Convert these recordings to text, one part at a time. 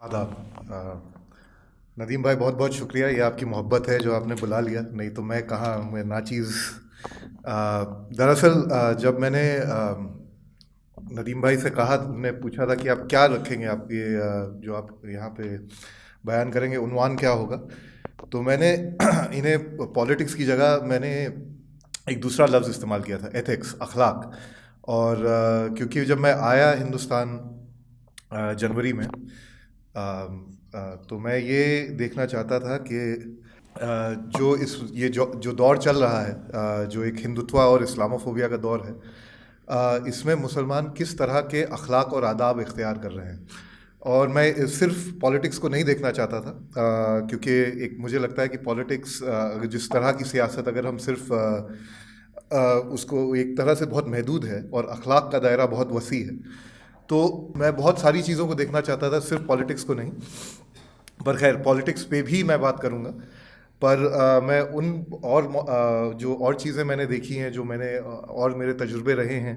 आदाब। नदीम भाई, बहुत बहुत शुक्रिया। ये आपकी मोहब्बत है जो आपने बुला लिया, नहीं तो मैं कहाँ, मैं नाचीज़। दरअसल जब मैंने नदीम भाई से कहा, ने पूछा था कि आप क्या रखेंगे, आप ये जो आप यहाँ पे बयान करेंगे, उन्वान क्या होगा, तो मैंने इन्हें पॉलिटिक्स की जगह मैंने एक दूसरा लफ्ज़ इस्तेमाल किया था, एथिक्स, अखलाक। और क्योंकि जब मैं आया हिंदुस्तान जनवरी में, तो मैं ये देखना चाहता था कि जो ये जो दौर चल रहा है, जो एक हिंदुत्व और इस्लामोफोबिया का दौर है, इसमें मुसलमान किस तरह के अखलाक और आदाब इख्तियार कर रहे हैं। और मैं सिर्फ पॉलिटिक्स को नहीं देखना चाहता था, क्योंकि एक मुझे लगता है कि पॉलिटिक्स, जिस तरह की सियासत, अगर हम सिर्फ उसको एक तरह से बहुत महदूद है और अखलाक का दायरा बहुत वसी है, तो मैं बहुत सारी चीज़ों को देखना चाहता था, सिर्फ पॉलिटिक्स को नहीं। पर खैर, पॉलिटिक्स पे भी मैं बात करूँगा। पर मैं उन और जो और चीज़ें मैंने देखी हैं, जो मैंने और मेरे तजुर्बे रहे हैं,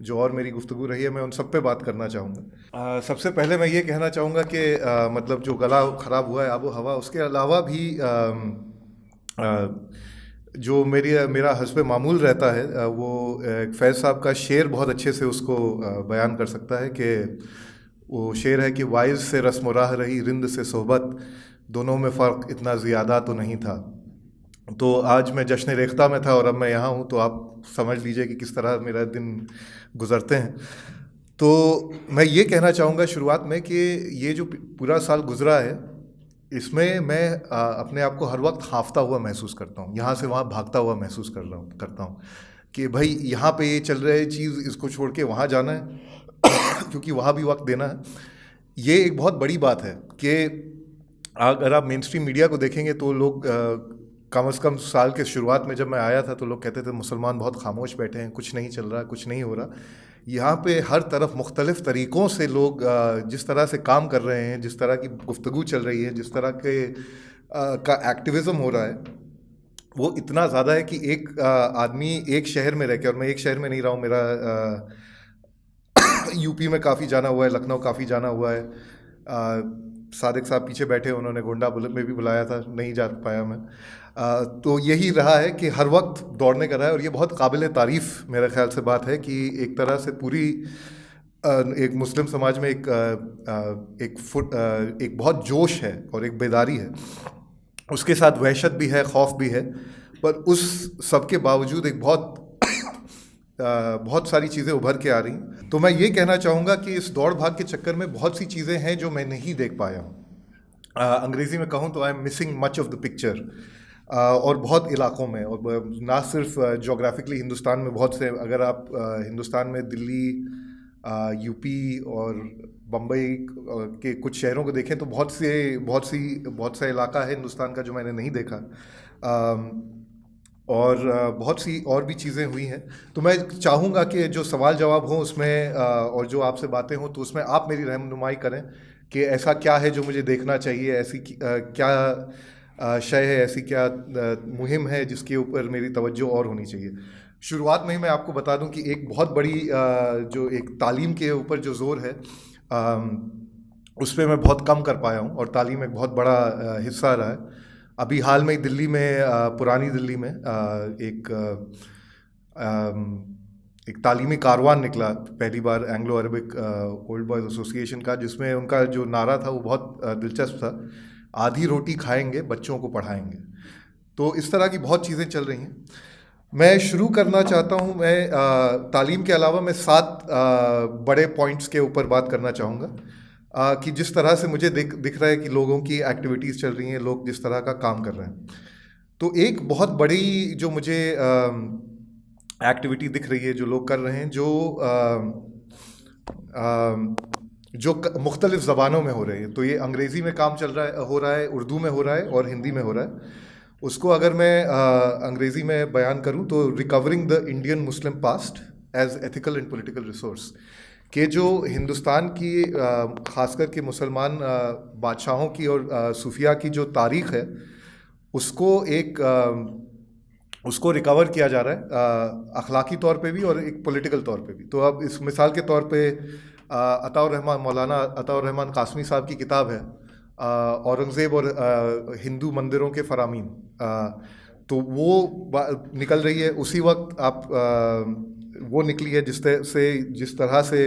जो और मेरी गुफ्तगू रही है, मैं उन सब पे बात करना चाहूँगा। सबसे पहले मैं ये कहना चाहूँगा कि मतलब जो गला ख़राब हुआ है, आबो हवा, उसके अलावा भी जो मेरा हस्ब मामूल रहता है, वो फैज़ साहब का शेर बहुत अच्छे से उसको बयान कर सकता है कि वो शेर है कि वाइज से रस्म राह रही रिंद से सोहबत, दोनों में फ़र्क इतना ज़्यादा तो नहीं था। तो आज मैं जश्न रेख्ता में था और अब मैं यहाँ हूँ, तो आप समझ लीजिए कि किस तरह मेरा दिन गुज़रते हैं। तो मैं ये कहना चाहूँगा शुरुआत में कि ये जो पूरा साल गुज़रा है, इसमें मैं अपने आप को हर वक्त हाँफता हुआ महसूस करता हूँ, यहाँ से वहाँ भागता हुआ महसूस करता हूँ कि भाई यहाँ पे ये चल रही चीज़, इसको छोड़ के वहाँ जाना है क्योंकि वहाँ भी वक्त देना है। ये एक बहुत बड़ी बात है कि अगर आप मेन स्ट्रीम मीडिया को देखेंगे तो लोग, कम से कम साल के शुरुआत में जब मैं आया था तो लोग कहते थे मुसलमान बहुत खामोश बैठे हैं, कुछ नहीं चल रहा, कुछ नहीं हो रहा। यहाँ पे हर तरफ मुख्तलिफ़ तरीक़ों से लोग जिस तरह से काम कर रहे हैं, जिस तरह की गुफ्तगू चल रही है, जिस तरह के का एक्टिविज़म हो रहा है, वो इतना ज़्यादा है कि एक आदमी एक शहर में रह के, और मैं एक शहर में नहीं रहा हूँ, मेरा यूपी में काफ़ी जाना हुआ है, लखनऊ काफ़ी जाना हुआ है। सादिक साहब पीछे बैठे, उन्होंने गोंडा में भी बुलाया था, नहीं जा पाया मैं। तो यही रहा है कि हर वक्त दौड़ने का रहा है, और ये बहुत काबिल तारीफ़ मेरे ख्याल से बात है कि एक तरह से पूरी एक मुस्लिम समाज में एक बहुत जोश है और एक बेदारी है, उसके साथ वहशत भी है, खौफ भी है, पर उस सब के बावजूद एक बहुत सारी चीज़ें उभर के आ रही। तो मैं ये कहना चाहूँगा कि इस दौड़ भाग के चक्कर में बहुत सी चीज़ें हैं जो मैं नहीं देख पाया हूँ। अंग्रेज़ी में कहूँ तो I am missing much of the picture. और बहुत इलाक़ों में, और ना सिर्फ जोग्राफिकली हिंदुस्तान में, बहुत से, अगर आप हिंदुस्तान में दिल्ली, यूपी और बम्बई के कुछ शहरों को देखें तो बहुत सा इलाका है हिंदुस्तान का जो मैंने नहीं देखा। और बहुत सी और भी चीज़ें हुई हैं। तो मैं चाहूँगा कि जो सवाल जवाब हों उसमें, और जो आपसे बातें हों तो उसमें आप मेरी रहनुमाई करें कि ऐसा क्या है जो मुझे देखना चाहिए, ऐसी क्या शय है, ऐसी क्या मुहिम है जिसके ऊपर मेरी तवज्जो और होनी चाहिए। शुरुआत में ही मैं आपको बता दूं कि एक बहुत बड़ी जो एक तालीम के ऊपर जो ज़ोर है, उस पर मैं बहुत कम कर पाया हूँ, और तालीम एक बहुत बड़ा हिस्सा रहा है। अभी हाल में ही दिल्ली में, पुरानी दिल्ली में, एक तालीमी कारवान निकला पहली बार, Anglo Arabic old boys association का, जिसमें उनका जो नारा था वो बहुत दिलचस्प था, आधी रोटी खाएंगे, बच्चों को पढ़ाएंगे। तो इस तरह की बहुत चीज़ें चल रही हैं। मैं शुरू करना चाहता हूँ, मैं तालीम के अलावा मैं 7 बड़े पॉइंट्स के ऊपर बात करना चाहूँगा, कि जिस तरह से मुझे दिख रहा है कि लोगों की एक्टिविटीज़ चल रही हैं, लोग जिस तरह का काम कर रहे हैं। तो एक बहुत बड़ी जो मुझे एक्टिविटी दिख रही है, जो लोग कर रहे हैं, जो मुख्तलिफ़ ज़बानों में हो रही है। तो ये अंग्रेज़ी में काम हो रहा है, उर्दू में हो रहा है और हिंदी में हो रहा है। उसको अगर मैं अंग्रेज़ी में बयान करूं तो recovering the Indian Muslim past as ethical and political resource, कि जो हिंदुस्तान की ख़ासकर के मुसलमान बादशाहों की और सूफिया की जो तारीख़ है, उसको रिकवर किया जा रहा है, अखलाकी तौर पे भी और एक पॉलिटिकल तौर पे भी। तो अब इस मिसाल के तौर पे अताउर रहमान, मौलाना अताउर रहमान कासमी साहब की किताब है, औरंगज़ेब और हिंदू मंदिरों के फ़रामीन। तो वो निकल रही है उसी वक्त। आप वो निकली है जिस तरह से,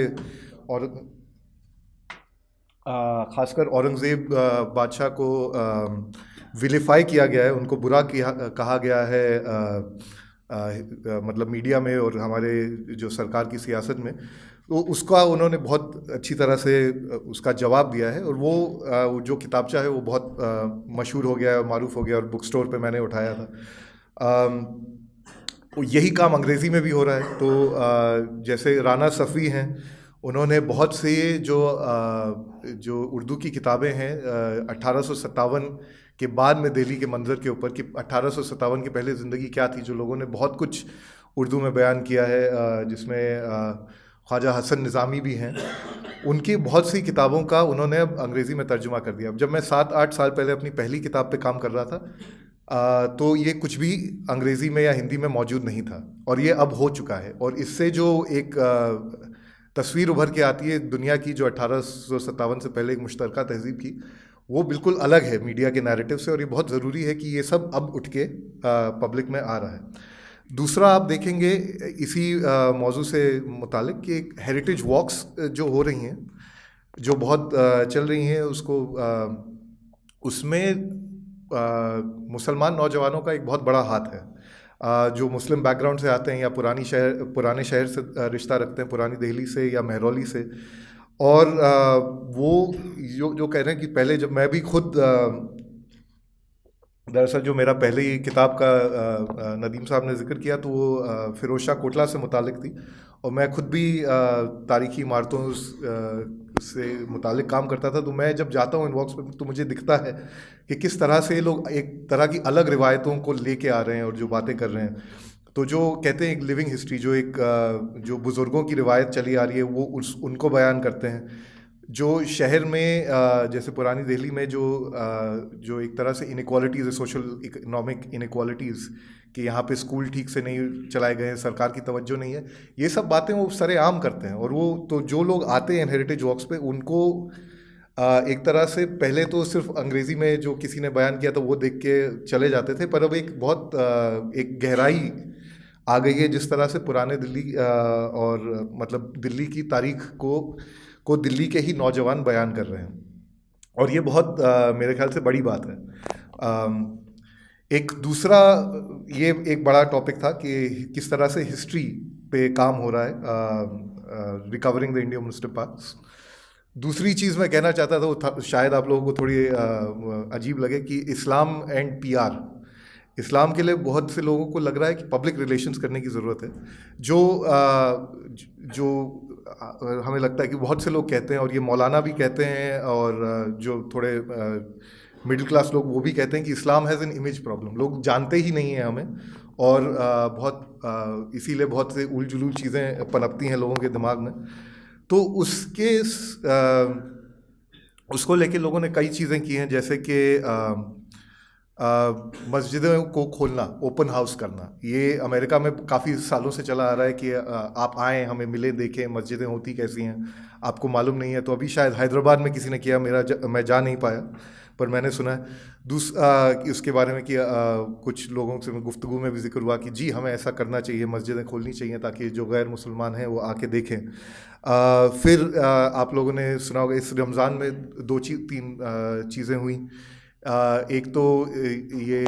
और ख़ासकर औरंगज़ेब बादशाह को विलिफाई किया गया है, उनको बुरा किया कहा गया है, मतलब मीडिया में और हमारे जो सरकार की सियासत में। तो उसका उन्होंने बहुत अच्छी तरह से उसका जवाब दिया है, और वो जो किताबचा है वो बहुत मशहूर हो गया है, मारूफ हो गया, और बुक स्टोर पे मैंने उठाया था। यही काम अंग्रेज़ी में भी हो रहा है। तो जैसे राना सफ़ी हैं, उन्होंने बहुत से जो उर्दू की किताबें हैं 1857 के बाद में दिल्ली के मंजर के ऊपर, कि 1857 के पहले ज़िंदगी क्या थी, जो लोगों ने बहुत कुछ उर्दू में बयान किया है, जिसमें ख्वाजा हसन निज़ामी भी हैं। उनकी बहुत सी किताबों का उन्होंने अब अंग्रेज़ी में तर्जुमा कर दिया। अब जब मैं 7-8 साल पहले अपनी पहली किताब पे काम कर रहा था, तो ये कुछ भी अंग्रेज़ी में या हिंदी में मौजूद नहीं था, और ये अब हो चुका है। और इससे जो एक तस्वीर उभर के आती है दुनिया की, जो 1857 से पहले एक मुश्तरका तहज़ीब की, वो बिल्कुल अलग है मीडिया के नैरेटिव से। और ये बहुत ज़रूरी है कि ये सब अब उठ के पब्लिक में आ रहा है। दूसरा, आप देखेंगे इसी मौजू से मुतालिक कि हेरिटेज वॉक्स जो हो रही हैं, जो बहुत चल रही हैं, उसमें मुसलमान नौजवानों का एक बहुत बड़ा हाथ है, जो मुस्लिम बैकग्राउंड से आते हैं या पुराने शहर से रिश्ता रखते हैं, पुरानी दिल्ली से या महरौली से। और वो जो कह रहे हैं कि पहले जब मैं भी खुद, दरअसल जो मेरा पहले ही किताब का नदीम साहब ने जिक्र किया, तो वो फ़िरोज़ शाह कोटला से मुतालिक थी, और मैं खुद भी तारीख़ी इमारतों से मुतालिक काम करता था। तो मैं जब जाता हूँ इन वॉक्स पे, तो मुझे दिखता है कि किस तरह से ये लोग एक तरह की अलग रिवायतों को लेके आ रहे हैं और जो बातें कर रहे हैं। तो जो कहते हैं एक लिविंग हिस्ट्री, जो बुज़ुर्गों की रिवायत चली आ रही है, वो उनको बयान करते हैं। जो शहर में जैसे पुरानी दिल्ली में जो एक तरह से इनक्वालिटीज़ है, सोशल इकोनॉमिक इनक्वालिटीज़, कि यहाँ पे स्कूल ठीक से नहीं चलाए गए हैं, सरकार की तवज्जो नहीं है, ये सब बातें वो सरेआम करते हैं। और वो तो जो लोग आते हैं हेरिटेज वॉक्स पे, उनको एक तरह से पहले तो सिर्फ अंग्रेज़ी में जो किसी ने बयान किया था वो देख के चले जाते थे, पर अब एक बहुत एक गहराई आ गई है, जिस तरह से पुराने दिल्ली और मतलब दिल्ली की तारीख को दिल्ली के ही नौजवान बयान कर रहे हैं। और ये बहुत मेरे ख्याल से बड़ी बात है। एक दूसरा, ये एक बड़ा टॉपिक था कि किस तरह से हिस्ट्री पे काम हो रहा है, recovering the Indian municipal parks. दूसरी चीज़ मैं कहना चाहता था, वो शायद आप लोगों को थोड़ी अजीब लगे, कि इस्लाम एंड पीआर। इस्लाम के लिए बहुत से लोगों को लग रहा है कि पब्लिक रिलेशंस करने की ज़रूरत है, जो हमें लगता है कि बहुत से लोग कहते हैं, और ये मौलाना भी कहते हैं, और जो थोड़े मिडिल क्लास लोग वो भी कहते हैं कि इस्लाम हैज़ एन इमेज प्रॉब्लम। लोग जानते ही नहीं हैं हमें, और इसीलिए बहुत से उल जुलूल चीज़ें पनपती हैं लोगों के दिमाग में। तो उसको लेके लोगों ने कई चीज़ें की हैं, जैसे कि मस्जिदों को खोलना, ओपन हाउस करना। ये अमेरिका में काफ़ी सालों से चला आ रहा है कि आप आएँ, हमें मिलें, देखें मस्जिदें होती कैसी हैं, आपको मालूम नहीं है। तो अभी शायद हैदराबाद में किसी ने किया, मैं जा नहीं पाया, पर मैंने सुना है। उसके बारे में कि कुछ लोगों से गुफ्तगू में भी जिक्र हुआ कि जी हमें ऐसा करना चाहिए, मस्जिदें खोलनी चाहिए, ताकि जो गैर मुसलमान हैं वो आके देखें। फिर आप लोगों ने सुना होगा, इस रमज़ान में 2-3 चीज़ें हुई। एक तो ये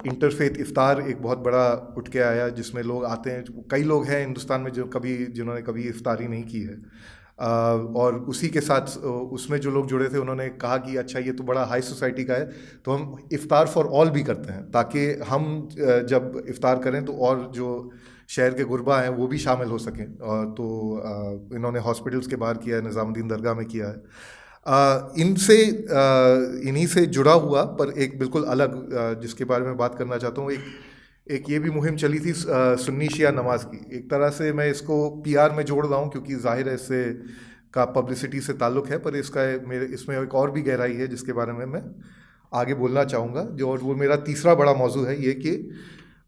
इंटरफेथ इफ्तार एक बहुत बड़ा उठ के आया, जिसमें लोग आते हैं। कई लोग हैं हिंदुस्तान में जिन्होंने कभी इफ्तारी नहीं की है, और उसी के साथ उसमें जो लोग जुड़े थे, उन्होंने कहा कि अच्छा ये तो बड़ा हाई सोसाइटी का है, तो हम इफ्तार फॉर ऑल भी करते हैं, ताकि हम जब इफ्तार करें तो और जो शहर के गुरबा हैं वो भी शामिल हो सकें। और तो इन्होंने हॉस्पिटल्स के बाहर किया है, निज़ामुद्दीन दरगाह में किया है। इन्हीं से जुड़ा हुआ, पर एक बिल्कुल अलग, जिसके बारे में बात करना चाहता हूँ, एक ये भी मुहिम चली थी सुन्नी शिया नमाज की। एक तरह से मैं इसको पीआर में जोड़ रहा हूँ, क्योंकि जाहिर है इससे का पब्लिसिटी से ताल्लुक़ है, पर इसमें एक और भी गहराई है, जिसके बारे में मैं आगे बोलना चाहूँगा। और वो मेरा तीसरा बड़ा मौजू है, ये कि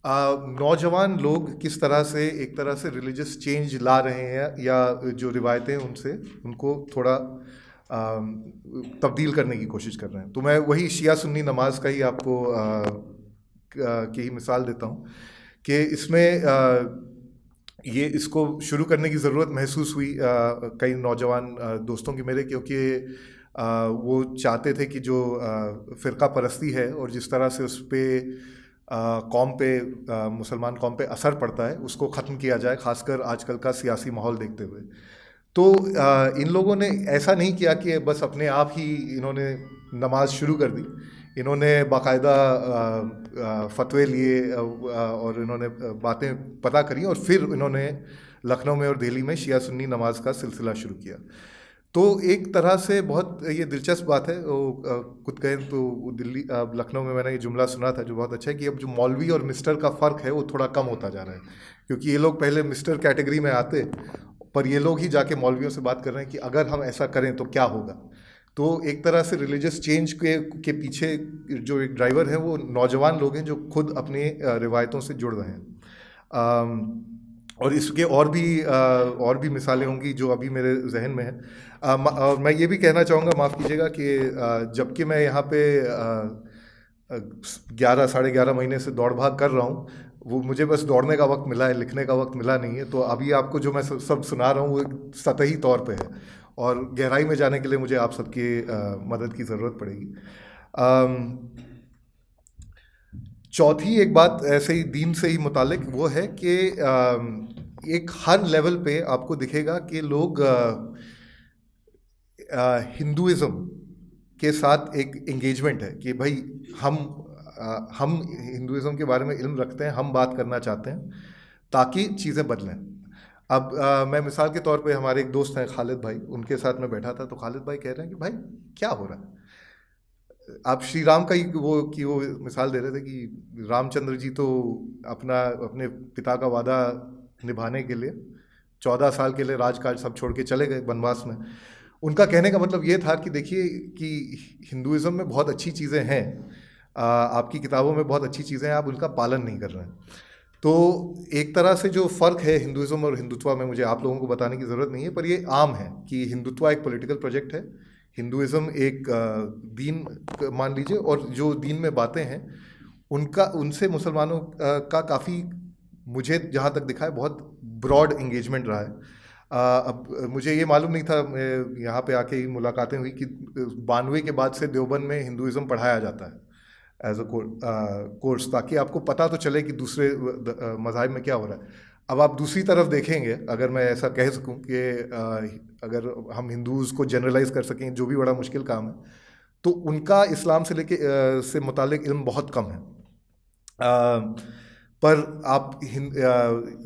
नौजवान लोग किस तरह से एक तरह से रिलीजियस चेंज ला रहे हैं या जो रिवायतें उनसे उनको थोड़ा तब्दील करने की कोशिश कर रहे हैं। तो मैं वही शिया सुन्नी नमाज का ही आपको की ही मिसाल देता हूँ कि इसमें ये इसको शुरू करने की ज़रूरत महसूस हुई कई नौजवान दोस्तों की मेरे, क्योंकि वो चाहते थे कि जो फ़िरका परस्ती है और जिस तरह से उस पर कौम पे मुसलमान कौम पे असर पड़ता है उसको ख़त्म किया जाए, ख़ासकर आजकल का सियासी माहौल देखते हुए। तो इन लोगों ने ऐसा नहीं किया कि बस अपने आप ही इन्होंने नमाज शुरू कर दी। इन्होंने बाकायदा फतवे लिए और इन्होंने बातें पता करी और फिर इन्होंने लखनऊ में और दिल्ली में शिया सुन्नी नमाज का सिलसिला शुरू किया। तो एक तरह से बहुत ये दिलचस्प बात है। वो खुद कहें तो दिल्ली लखनऊ में मैंने ये जुमला सुना था जो बहुत अच्छा है कि अब जो मौलवी और मिस्टर का फ़र्क है वो थोड़ा कम होता जा रहा है, क्योंकि ये लोग पहले मिस्टर कैटेगरी में आते, पर ये लोग ही जाके मौलवियों से बात कर रहे हैं कि अगर हम ऐसा करें तो क्या होगा। तो एक तरह से रिलीजियस चेंज के पीछे जो एक ड्राइवर है वो नौजवान लोग हैं जो खुद अपनी रिवायतों से जुड़ रहे हैं। और इसके और भी मिसालें होंगी जो अभी मेरे जहन में है। और मैं ये भी कहना चाहूँगा, माफ़ कीजिएगा, कि जबकि मैं यहाँ पे 11 साढ़े 11 महीने से दौड़ भाग कर रहा हूँ, वो मुझे बस दौड़ने का वक्त मिला है, लिखने का वक्त मिला नहीं है। तो अभी आपको जो मैं सब सुना रहा हूँ वो सतही तौर पे है और गहराई में जाने के लिए मुझे आप सबकी मदद की ज़रूरत पड़ेगी। चौथी एक बात ऐसे ही दीन से ही मुतालिक वो है कि एक हर लेवल पे आपको दिखेगा कि लोग हिंदुइज़्म के साथ एक एंगेजमेंट है कि भाई हम हिंदुइज़्म के बारे में इल्म रखते हैं, हम बात करना चाहते हैं ताकि चीज़ें बदलें। अब मैं मिसाल के तौर पे हमारे एक दोस्त हैं खालिद भाई, उनके साथ मैं बैठा था तो खालिद भाई कह रहे हैं कि भाई क्या हो रहा है। आप श्री राम का ही वो मिसाल दे रहे थे कि रामचंद्र जी तो अपने पिता का वादा निभाने के लिए 14 साल के लिए राजकाज सब छोड़ के चले गए वनवास में। उनका कहने का मतलब ये था कि देखिए कि हिंदुइज़्म में बहुत अच्छी चीज़ें हैं, आपकी किताबों में बहुत अच्छी चीज़ें हैं, आप उनका पालन नहीं कर रहे हैं। तो एक तरह से जो फ़र्क है हिंदुइज़्म और हिंदुत्व में, मुझे आप लोगों को बताने की ज़रूरत नहीं है, पर ये आम है कि हिंदुत्व एक पॉलिटिकल प्रोजेक्ट है, हिंदुइज़्म एक दीन मान लीजिए, और जो दीन में बातें हैं उनसे मुसलमानों का काफ़ी, मुझे जहाँ तक दिखा है, बहुत ब्रॉड इंगेजमेंट रहा है। अब मुझे ये मालूम नहीं था, यहाँ पे आके ही मुलाकातें हुई कि 92 के बाद से देवबंद में हिंदुइज़्म पढ़ाया जाता है एज अ कोर्स, ताकि आपको पता तो चले कि दूसरे मज़ाहिब में क्या हो रहा है। अब आप दूसरी तरफ देखेंगे, अगर मैं ऐसा कह सकूं कि अगर हम हिंदूज़ को जनरलाइज कर सकें, जो भी बड़ा मुश्किल काम है, तो उनका इस्लाम से लेके से मुतालिक इल्म बहुत कम है। पर आप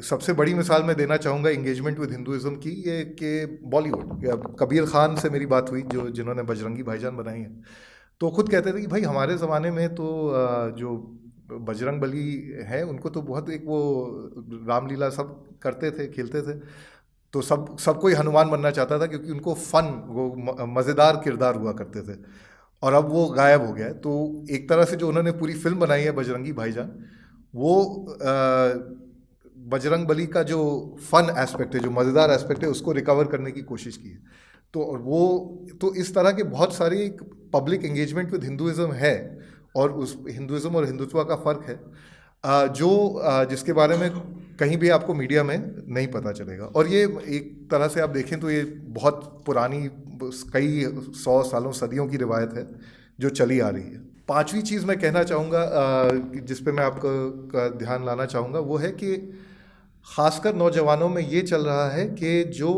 सबसे बड़ी मिसाल मैं देना चाहूँगा इंगेजमेंट विद हिंदुइज़्म की, ये कि बॉलीवुड, कबीर खान से मेरी बात हुई जिन्होंने बजरंगी भाईजान बनाई है। तो खुद कहते थे कि भाई हमारे ज़माने में तो जो बजरंग बली है उनको तो बहुत एक वो रामलीला सब करते थे, खेलते थे, तो सब कोई हनुमान बनना चाहता था क्योंकि उनको फ़न, वो मज़ेदार किरदार हुआ करते थे, और अब वो गायब हो गया है। तो एक तरह से जो उन्होंने पूरी फिल्म बनाई है बजरंगी भाईजान, वो बजरंग बली का जो फ़न एस्पेक्ट है, जो मज़ेदार एस्पेक्ट है, उसको रिकवर करने की कोशिश की है। तो इस तरह के बहुत सारी पब्लिक एंगेजमेंट विद हिंदुइज़्म है, और उस हिंदुइज़्म और हिंदुत्व का फ़र्क है जो जिसके बारे में कहीं भी आपको मीडिया में नहीं पता चलेगा। और ये एक तरह से आप देखें तो ये बहुत पुरानी, कई 100 सालों सदियों की रिवायत है जो चली आ रही है। पांचवी चीज़ मैं कहना चाहूँगा जिस पे मैं आपका ध्यान लाना चाहूँगा, वो है कि ख़ासकर नौजवानों में ये चल रहा है कि जो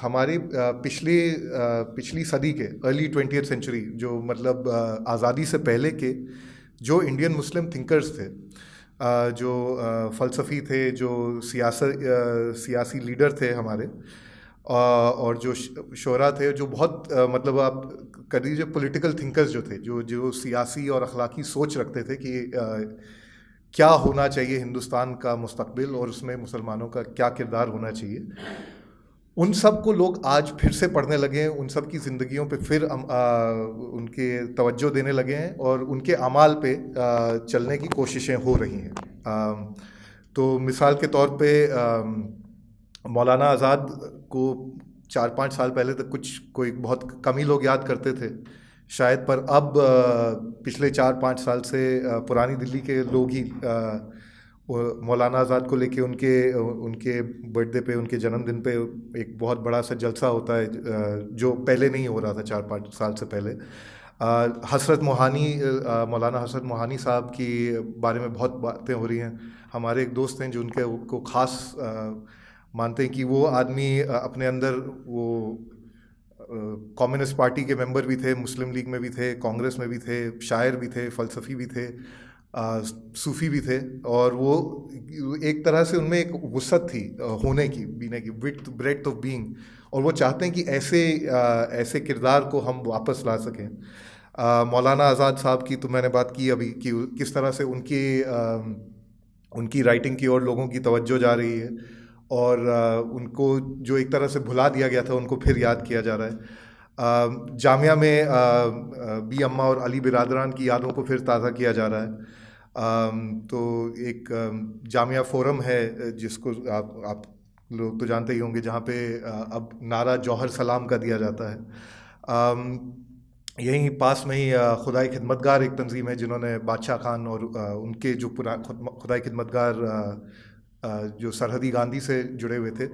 हमारे पिछली सदी के अर्ली 20th सेंचुरी, जो मतलब आज़ादी से पहले के जो इंडियन मुस्लिम थिंकर्स थे, जो फ़लसफ़ी थे, जो सियासी लीडर थे हमारे, और जो शोरा थे, जो बहुत मतलब आप कर दीजिए पॉलिटिकल थिंकर्स जो थे, जो सियासी और अखलाकी सोच रखते थे कि क्या होना चाहिए हिंदुस्तान का मुस्तकबिल और उसमें मुसलमानों का क्या किरदार होना चाहिए, उन सब को लोग आज फिर से पढ़ने लगे हैं, उन सब की ज़िंदगियों पे फिर उनके तवज्जो देने लगे हैं और उनके अमाल पे चलने की कोशिशें हो रही हैं। तो मिसाल के तौर पे मौलाना आज़ाद को 4-5 साल पहले तक कोई बहुत कम ही लोग याद करते थे शायद, पर अब पिछले 4-5 साल से पुरानी दिल्ली के लोग ही मौलाना आज़ाद को लेके उनके उनके बर्थडे पे, उनके जन्मदिन पे एक बहुत बड़ा सा जलसा होता है, जो पहले नहीं हो रहा था 4-5 साल से पहले। हसरत मोहानी, मौलाना हसरत मोहानी साहब की बारे में बहुत बातें हो रही हैं। हमारे एक दोस्त हैं जो उनके को ख़ास मानते हैं कि वो आदमी अपने अंदर वो कम्युनिस्ट पार्टी के मेंबर भी थे, मुस्लिम लीग में भी थे, कांग्रेस में भी थे, शायर भी थे, फ़लसफ़ी भी थे, सूफ़ी भी थे, और वो एक तरह से उनमें एक वुसअत थी होने की, बीने की, विड्थ ब्रेड्थ ऑफ बीइंग, और वो चाहते हैं कि ऐसे किरदार को हम वापस ला सकें। मौलाना आज़ाद साहब की तो मैंने बात की अभी कि किस तरह से उनकी राइटिंग की ओर लोगों की तवज्जो जा रही है, और उनको जो एक तरह से भुला दिया गया था उनको फिर याद किया जा रहा है। जामिया में बी अम्मा और अली बिरादरान की यादों को फिर ताज़ा किया जा रहा है। तो एक जामिया फोरम है जिसको आप लोग तो जानते ही होंगे, जहाँ पे अब नारा जौहर सलाम का दिया जाता है। यहीं पास में ही खुदाई खिदमतगार एक तंजीम है जिन्होंने बादशाह खान और उनके जो खुदाई खिदमतगार जो सरहदी गांधी से जुड़े हुए थे,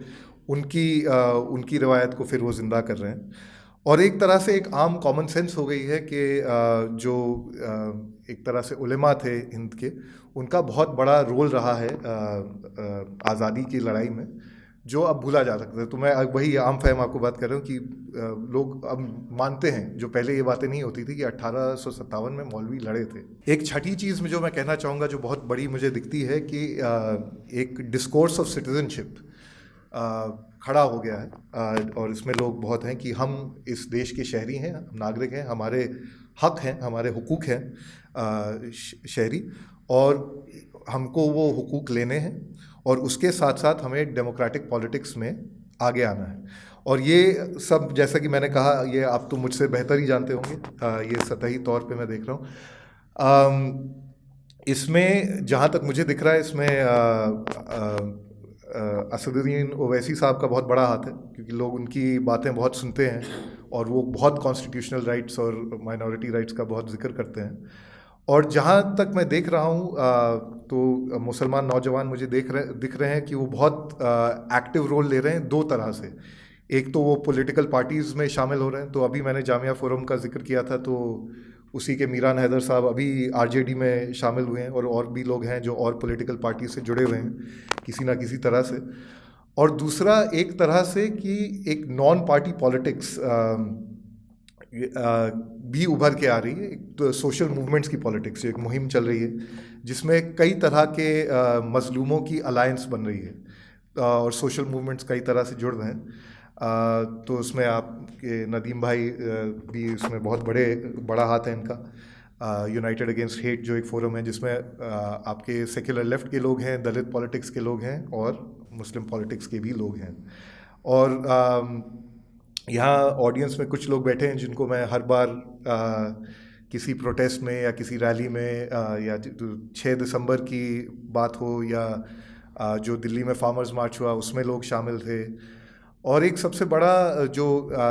उनकी रवायत को फिर वो ज़िंदा कर रहे हैं। और एक तरह से एक आम कॉमन सेंस हो गई है कि जो एक तरह से उलेमा थे हिंद के, उनका बहुत बड़ा रोल रहा है आज़ादी की लड़ाई में, जो अब भूला जा सकता है। तो मैं वही आम फहम आपको बात कर रहा हूँ कि लोग अब मानते हैं, जो पहले ये बातें नहीं होती थी, कि 1857 में मौलवी लड़े थे। एक छठी चीज़ में जो मैं कहना चाहूँगा, जो बहुत बड़ी मुझे दिखती है, कि एक डिस्कोर्स ऑफ सिटीजनशिप खड़ा हो गया है, और इसमें लोग बहुत हैं कि हम इस देश के शहरी हैं, नागरिक हैं, हमारे हक हैं, हमारे हुकूक हैं शहरी, और हमको वो हुकूक लेने हैं, और उसके साथ साथ हमें डेमोक्रेटिक पॉलिटिक्स में आगे आना है। और ये सब, जैसा कि मैंने कहा, ये आप तो मुझसे बेहतर ही जानते होंगे, ये सतही तौर पे मैं देख रहा हूँ। इसमें जहाँ तक मुझे दिख रहा है, इसमें असदुद्दीन ओवैसी साहब का बहुत बड़ा हाथ है, क्योंकि लोग उनकी बातें बहुत सुनते हैं, और वो बहुत कॉन्स्टिट्यूशनल राइट्स और माइनॉरिटी राइट्स का बहुत जिक्र करते हैं। और जहाँ तक मैं देख रहा हूँ, तो मुसलमान नौजवान मुझे दिख रहे हैं कि वो बहुत एक्टिव रोल ले रहे हैं दो तरह से। एक तो वो पॉलिटिकल पार्टीज़ में शामिल हो रहे हैं, तो अभी मैंने जामिया फोरम का जिक्र किया था, तो उसी के मीरान हैदर साहब अभी आरजेडी में शामिल हुए हैं, और भी लोग हैं जो और पॉलिटिकल पार्टी से जुड़े हुए हैं किसी ना किसी तरह से। और दूसरा एक तरह से कि एक नॉन पार्टी पॉलिटिक्स भी उभर के आ रही है। एक तो सोशल मूवमेंट्स की पॉलिटिक्स, एक मुहिम चल रही है जिसमें कई तरह के मजलूमों की अलायंस बन रही है, और सोशल मूवमेंट्स कई तरह से जुड़ रहे हैं। तो उसमें आपके नदीम भाई भी उसमें बहुत बड़ा हाथ है इनका। यूनाइटेड अगेंस्ट हेट जो एक फोरम है, जिसमें आपके सेक्युलर लेफ्ट के लोग हैं, दलित पॉलिटिक्स के लोग हैं, और मुस्लिम पॉलिटिक्स के भी लोग हैं। और यहाँ ऑडियंस में कुछ लोग बैठे हैं जिनको मैं हर बार किसी प्रोटेस्ट में या किसी रैली में, या 6 दिसंबर की बात हो, या जो दिल्ली में फार्मर्स मार्च हुआ उसमें लोग शामिल थे। और एक सबसे बड़ा जो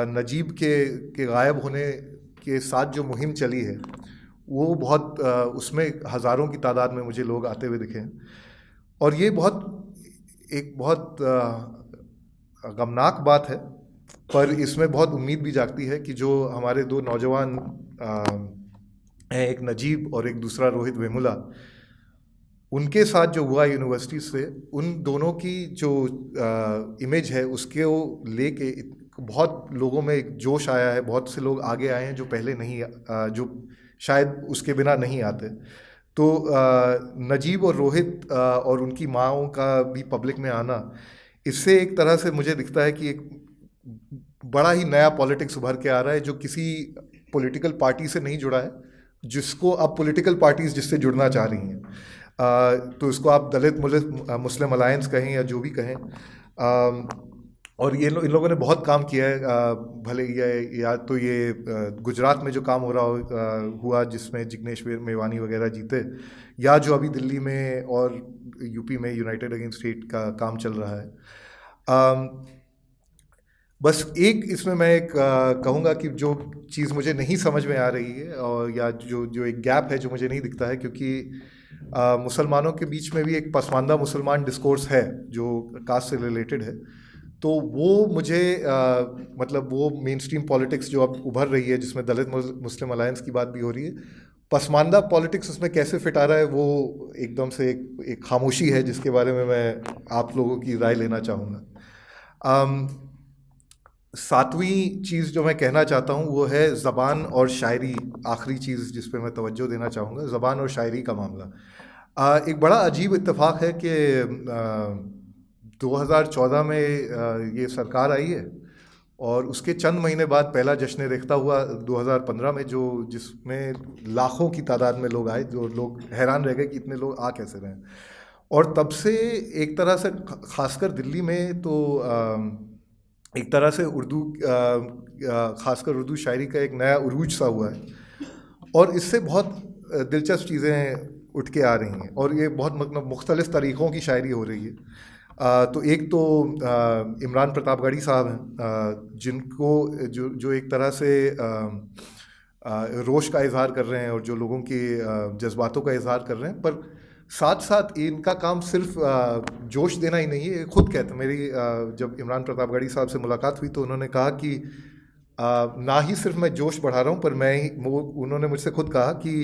नजीब के गायब होने के साथ जो मुहिम चली है, वो बहुत उसमें हज़ारों की तादाद में मुझे लोग आते हुए दिखे। और ये एक बहुत गमनाक बात है, पर इसमें बहुत उम्मीद भी जागती है कि जो हमारे दो नौजवान हैं, एक नजीब और एक दूसरा रोहित वेमुला, उनके साथ जो हुआ यूनिवर्सिटी से, उन दोनों की जो इमेज है उसके वो लेके बहुत लोगों में एक जोश आया है। बहुत से लोग आगे आए हैं जो पहले नहीं, जो शायद उसके बिना नहीं आते। तो नजीब और रोहित और उनकी माँओं का भी पब्लिक में आना, इससे एक तरह से मुझे दिखता है कि एक बड़ा ही नया पॉलिटिक्स उभर के आ रहा है, जो किसी पॉलिटिकल पार्टी से नहीं जुड़ा है, जिसको अब पॉलिटिकल पार्टीज जिससे जुड़ना चाह रही हैं। तो इसको आप दलित मुस्लिम अलायंस कहें या जो भी कहें, और ये इन लोगों ने बहुत काम किया है। भले ये या तो ये गुजरात में जो काम हो रहा हुआ जिसमें जिग्नेश मेवानी वगैरह जीते, या जो अभी दिल्ली में और यूपी में यूनाइटेड अगेंस्ट स्टेट का काम चल रहा है। अम, बस एक इसमें मैं एक कहूँगा कि जो चीज़ मुझे नहीं समझ में आ रही है, और या जो जो एक गैप है जो मुझे नहीं दिखता है, क्योंकि मुसलमानों के बीच में भी एक पसमानदा मुसलमान डिस्कोर्स है जो कास्ट से रिलेटेड है। तो वो मुझे मतलब वो मेन स्ट्रीम पॉलिटिक्स जो अब उभर रही है जिसमें दलित मुस्लिम अलायंस की बात भी हो रही है, पसमानदा पॉलिटिक्स उसमें कैसे फिट आ रहा है, वो एकदम से एक खामोशी है जिसके बारे में मैं आप लोगों की राय लेना चाहूँगा। सातवीं चीज़ जो मैं कहना चाहता हूँ वो है ज़बान और शायरी। आखिरी चीज़ जिस पे मैं तवज्जो देना चाहूँगा, ज़बान और शायरी का मामला। एक बड़ा अजीब इत्तेफाक है कि 2014 में ये सरकार आई है, और उसके चंद महीने बाद पहला जश्न रेख्ता हुआ 2015 में, जो जिसमें लाखों की तादाद में लोग आए, जो लोग हैरान रह गए कि इतने लोग आ कैसे रहे हैं। और तब से एक तरह से खासकर दिल्ली में तो एक तरह से उर्दू खासकर उर्दू शायरी का एक नया उरूज सा हुआ है, और इससे बहुत दिलचस्प चीज़ें उठ के आ रही हैं, और ये बहुत मतलब मुख्तलिफ़ तरीक़ों की शायरी हो रही है। तो एक तो इमरान प्रतापगढ़ी साहब हैं, जिनको जो एक तरह से रोष का इजहार कर रहे हैं और जो लोगों के जज्बातों का इजहार कर रहे हैं, पर साथ साथ इनका काम सिर्फ जोश देना ही नहीं है। ये खुद कहते हैं, मेरी जब इमरान प्रतापगढ़ी साहब से मुलाकात हुई तो उन्होंने कहा कि ना ही सिर्फ मैं जोश बढ़ा रहा हूँ, पर मैं ही उन्होंने मुझसे खुद कहा कि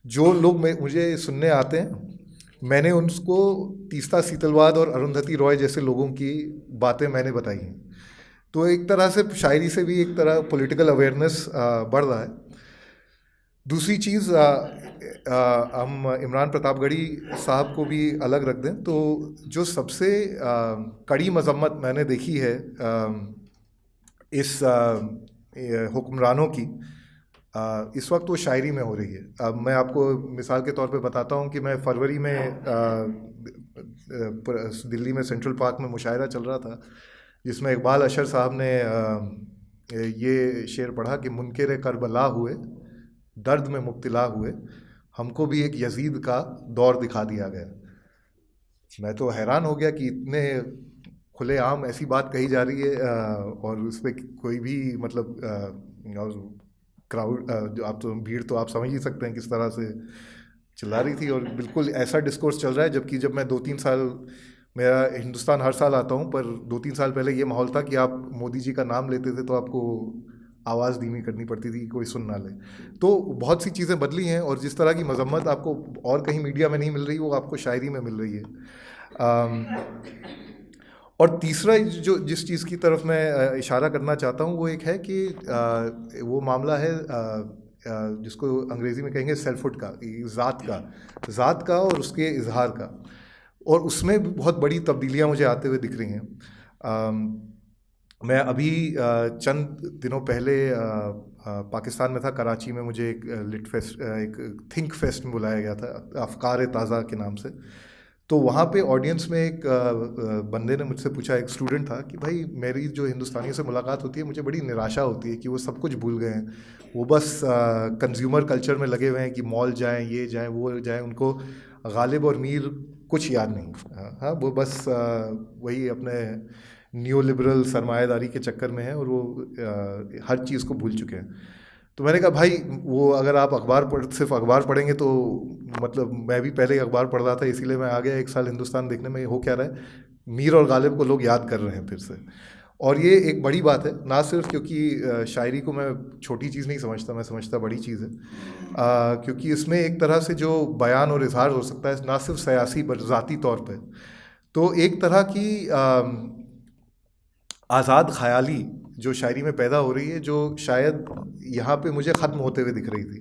जो लोग मुझे सुनने आते हैं, मैंने उनको तीस्ता सीतलवाद और अरुंधति रॉय जैसे लोगों की बातें मैंने बताई हैं। तो एक तरह से शायरी से भी एक तरह पॉलिटिकल अवेयरनेस बढ़ रहा है। दूसरी चीज़, हम इमरान प्रतापगढ़ी साहब को भी अलग रख दें तो जो सबसे कड़ी मजम्मत मैंने देखी है इस हुक्मरानों की, इस वक्त वो शायरी में हो रही है। अब मैं आपको मिसाल के तौर पे बताता हूँ कि मैं फरवरी में दिल्ली में सेंट्रल पार्क में मुशायरा चल रहा था, जिसमें इकबाल अशर साहब ने ये शेर पढ़ा कि मुनकर करबला हुए, दर्द में मुब्तला हुए, हमको भी एक यजीद का दौर दिखा दिया गया। मैं तो हैरान हो गया कि इतने खुलेआम ऐसी बात कही जा रही है, और उस पर कोई भी मतलब क्राउड, जो आप तो भीड़ तो आप समझ ही सकते हैं किस तरह से चिल्ला रही थी, और बिल्कुल ऐसा डिस्कोर्स चल रहा है। जबकि जब मैं 2-3 साल, मेरा हिंदुस्तान हर साल आता हूँ, पर 2-3 साल पहले ये माहौल था कि आप मोदी जी का नाम लेते थे तो आपको आवाज़ धीमी करनी पड़ती थी कि कोई सुन ना ले। तो बहुत सी चीज़ें बदली हैं, और जिस तरह की मजम्मत आपको और कहीं मीडिया में नहीं मिल रही, वो आपको शायरी में मिल रही है। और तीसरा जो जिस चीज़ की तरफ मैं इशारा करना चाहता हूँ वो एक है कि वो मामला है जिसको अंग्रेज़ी में कहेंगे सेल्फहुड का, ज़ात का और उसके इजहार का। और उसमें भी बहुत बड़ी तब्दीलियाँ मुझे आते हुए दिख रही हैं। मैं अभी चंद दिनों पहले पाकिस्तान में था, कराची में मुझे एक लिट फेस्ट, एक थिंक फेस्ट में बुलाया गया था अफ़कार ताज़ा के नाम से। तो वहाँ पे ऑडियंस में एक बंदे ने मुझसे पूछा, एक स्टूडेंट था, कि भाई मेरी जो हिंदुस्तानियों से मुलाकात होती है मुझे बड़ी निराशा होती है कि वो सब कुछ भूल गए हैं, वो बस कंज्यूमर कल्चर में लगे हुए हैं कि मॉल जाएं, ये जाएं, वो जाएं, उनको गालिब और मीर कुछ याद नहीं। हाँ, वो बस वही अपने न्यू लिबरल सरमायादारी के चक्कर में है, और वो हर चीज़ को भूल चुके हैं। तो मैंने कहा भाई, वो अगर आप सिर्फ अखबार पढ़ेंगे तो मतलब मैं भी पहले ही अखबार पढ़ रहा था, इसीलिए मैं आ गया 1 साल हिंदुस्तान देखने में। हो क्या रहा है, मीर और गालिब को लोग याद कर रहे हैं फिर से। और ये एक बड़ी बात है, ना सिर्फ क्योंकि शायरी को मैं छोटी चीज़ नहीं समझता, मैं समझता बड़ी चीज़ है, क्योंकि इसमें एक तरह से जो बयान और इजहार हो सकता है, ना सिर्फ सियासी पर ज़ाती तौर पर, तो एक तरह की आज़ाद ख़याली जो शायरी में पैदा हो रही है, जो शायद यहाँ पे मुझे ख़त्म होते हुए दिख रही थी।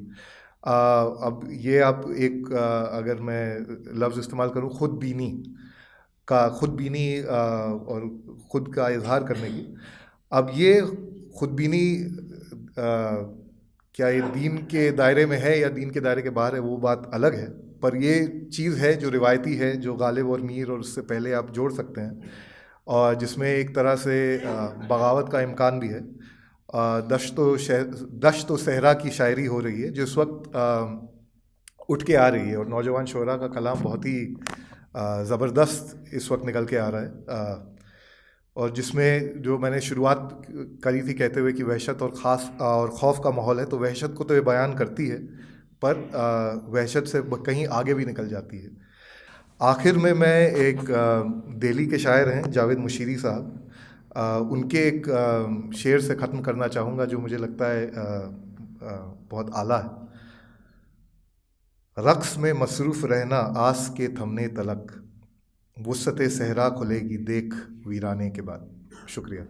अब ये आप एक अगर मैं लफ्ज़ इस्तेमाल करूँ, खुदबीनी और ख़ुद का इजहार करने की, अब ये खुदबीनी क्या ये दीन के दायरे में है या दीन के दायरे के बाहर है, वो बात अलग है, पर ये चीज़ है जो रिवायती है, जो गालिब और मीर और उससे पहले आप जोड़ सकते हैं। और जिसमें एक तरह से बगावत का इम्कान भी है। दश्त व सहरा की शायरी हो रही है जो इस वक्त उठ के आ रही है, और नौजवान शोरा का कलाम बहुत ही ज़बरदस्त इस वक्त निकल के आ रहा है। और जिसमें जो मैंने शुरुआत करी थी कहते हुए कि वहशत और ख़ास और खौफ का माहौल है, तो वहशत को तो ये बयान करती है, पर वहशत से कहीं आगे भी निकल जाती है। आखिर में मैं एक दिल्ली के शायर हैं जावेद मुशीरी साहब, उनके एक शेर से ख़त्म करना चाहूँगा जो मुझे लगता है बहुत आला है। रक़्स में मसरूफ़ रहना आस के थमने तलक, वुसअत सहरा खुलेगी देख वीराने के बाद। शुक्रिया।